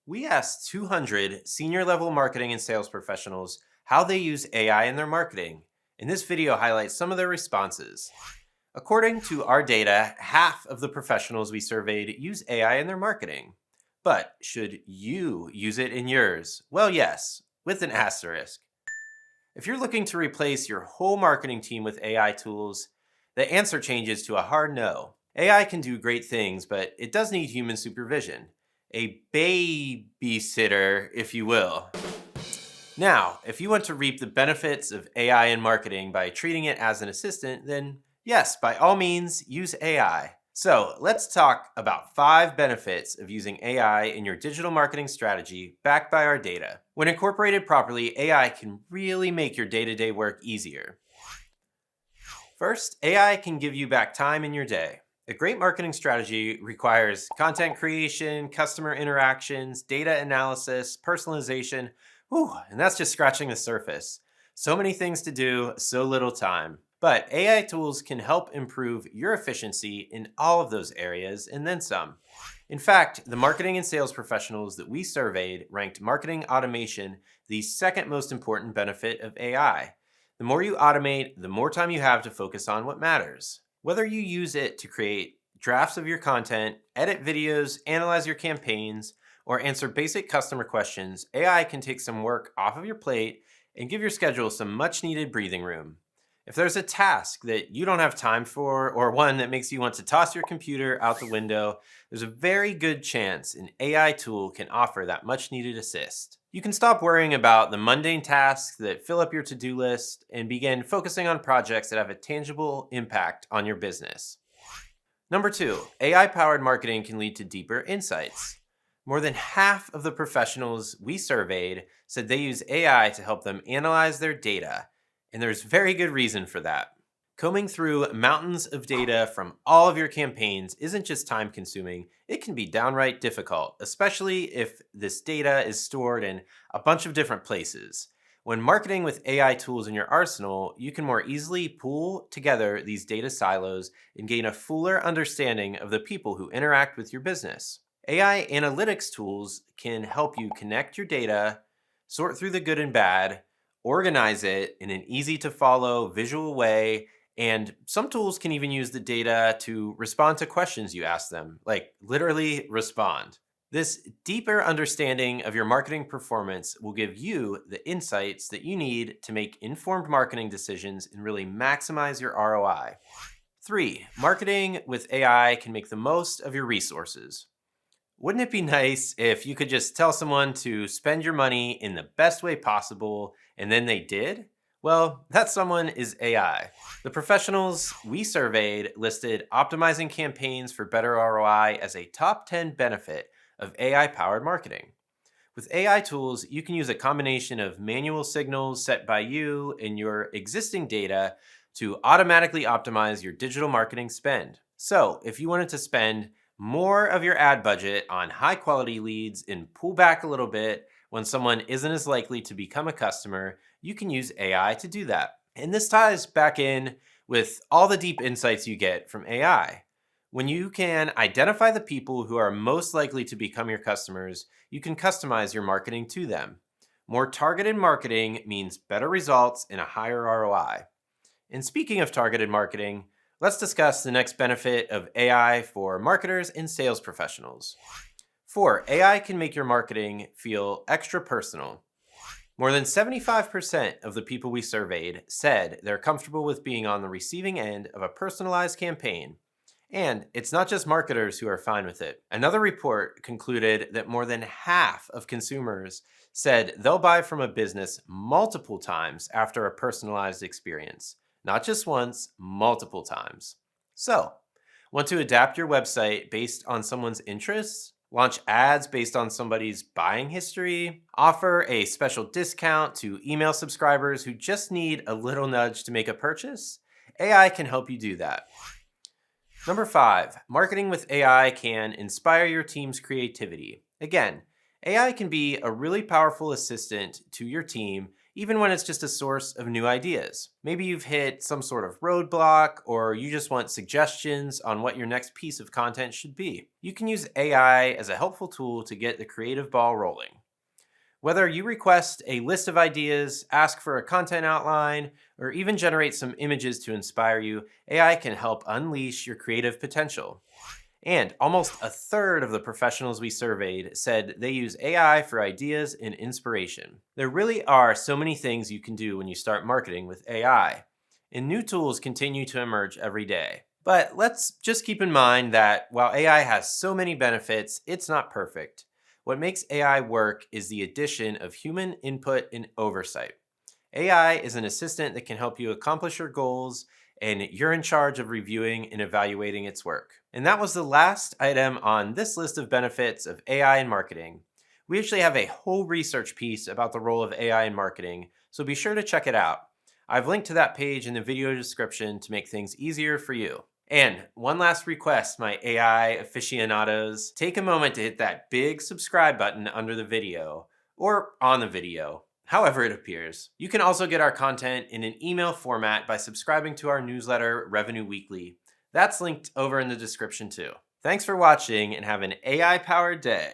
We asked 200 senior level marketing and sales professionals how they use AI in their marketing, and this video highlights some of their responses. According to our data, half of the professionals we surveyed use AI in their marketing. But should you use it in yours? Well, yes, with an asterisk. If you're looking to replace your whole marketing team with AI tools, the answer changes to a hard no. AI can do great things, but it does need human supervision. A babysitter, if you will. Now, if you want to reap the benefits of AI in marketing by treating it as an assistant, then yes, by all means, use AI. So let's talk about 5 benefits of using AI in your digital marketing strategy backed by our data. When incorporated properly, AI can really make your day-to-day work easier. First, AI can give you back time in your day. A great marketing strategy requires content creation, customer interactions, data analysis, personalization. Whew, and that's just scratching the surface. So many things to do, so little time. But AI tools can help improve your efficiency in all of those areas and then some. In fact, the marketing and sales professionals that we surveyed ranked marketing automation the second most important benefit of AI. The more you automate, the more time you have to focus on what matters. Whether you use it to create drafts of your content, edit videos, analyze your campaigns, or answer basic customer questions, AI can take some work off of your plate and give your schedule some much needed breathing room. If there's a task that you don't have time for, or one that makes you want to toss your computer out the window, there's a very good chance an AI tool can offer that much needed assist. You can stop worrying about the mundane tasks that fill up your to-do list and begin focusing on projects that have a tangible impact on your business. Number 2, AI-powered marketing can lead to deeper insights. More than half of the professionals we surveyed said they use AI to help them analyze their data, and there's very good reason for that. Combing through mountains of data from all of your campaigns isn't just time consuming, it can be downright difficult, especially if this data is stored in a bunch of different places. When marketing with AI tools in your arsenal, you can more easily pull together these data silos and gain a fuller understanding of the people who interact with your business. AI analytics tools can help you connect your data, sort through the good and bad, organize it in an easy to follow visual way, and some tools can even use the data to respond to questions you ask them, like literally respond. This deeper understanding of your marketing performance will give you the insights that you need to make informed marketing decisions and really maximize your ROI. 3, marketing with AI can make the most of your resources. Wouldn't it be nice if you could just tell someone to spend your money in the best way possible and then they did? Well, that someone is AI. The professionals we surveyed listed optimizing campaigns for better ROI as a top 10 benefit of AI-powered marketing. With AI tools, you can use a combination of manual signals set by you and your existing data to automatically optimize your digital marketing spend. So, if you wanted to spend more of your ad budget on high quality leads and pull back a little bit when someone isn't as likely to become a customer, you can use AI to do that. And this ties back in with all the deep insights you get from AI. When you can identify the people who are most likely to become your customers, you can customize your marketing to them. More targeted marketing means better results and a higher ROI. And speaking of targeted marketing, let's discuss the next benefit of AI for marketers and sales professionals. 4, AI can make your marketing feel extra personal. More than 75% of the people we surveyed said they're comfortable with being on the receiving end of a personalized campaign. And it's not just marketers who are fine with it. Another report concluded that more than half of consumers said they'll buy from a business multiple times after a personalized experience. Not just once, multiple times. So, want to adapt your website based on someone's interests? Launch ads based on somebody's buying history? Offer a special discount to email subscribers who just need a little nudge to make a purchase? AI can help you do that. Number 5, marketing with AI can inspire your team's creativity. Again, AI can be a really powerful assistant to your team even when it's just a source of new ideas. Maybe you've hit some sort of roadblock, or you just want suggestions on what your next piece of content should be. You can use AI as a helpful tool to get the creative ball rolling. Whether you request a list of ideas, ask for a content outline, or even generate some images to inspire you, AI can help unleash your creative potential. And almost a third of the professionals we surveyed said they use AI for ideas and inspiration. There really are so many things you can do when you start marketing with AI, and new tools continue to emerge every day. But let's just keep in mind that while AI has so many benefits, it's not perfect. What makes AI work is the addition of human input and oversight. AI is an assistant that can help you accomplish your goals, and you're in charge of reviewing and evaluating its work. And that was the last item on this list of benefits of AI in marketing. We actually have a whole research piece about the role of AI in marketing, so be sure to check it out. I've linked to that page in the video description to make things easier for you. And one last request, my AI aficionados, take a moment to hit that big subscribe button under the video, or on the video, however it appears. You can also get our content in an email format by subscribing to our newsletter, Revenue Weekly. That's linked over in the description too. Thanks for watching and have an AI-powered day.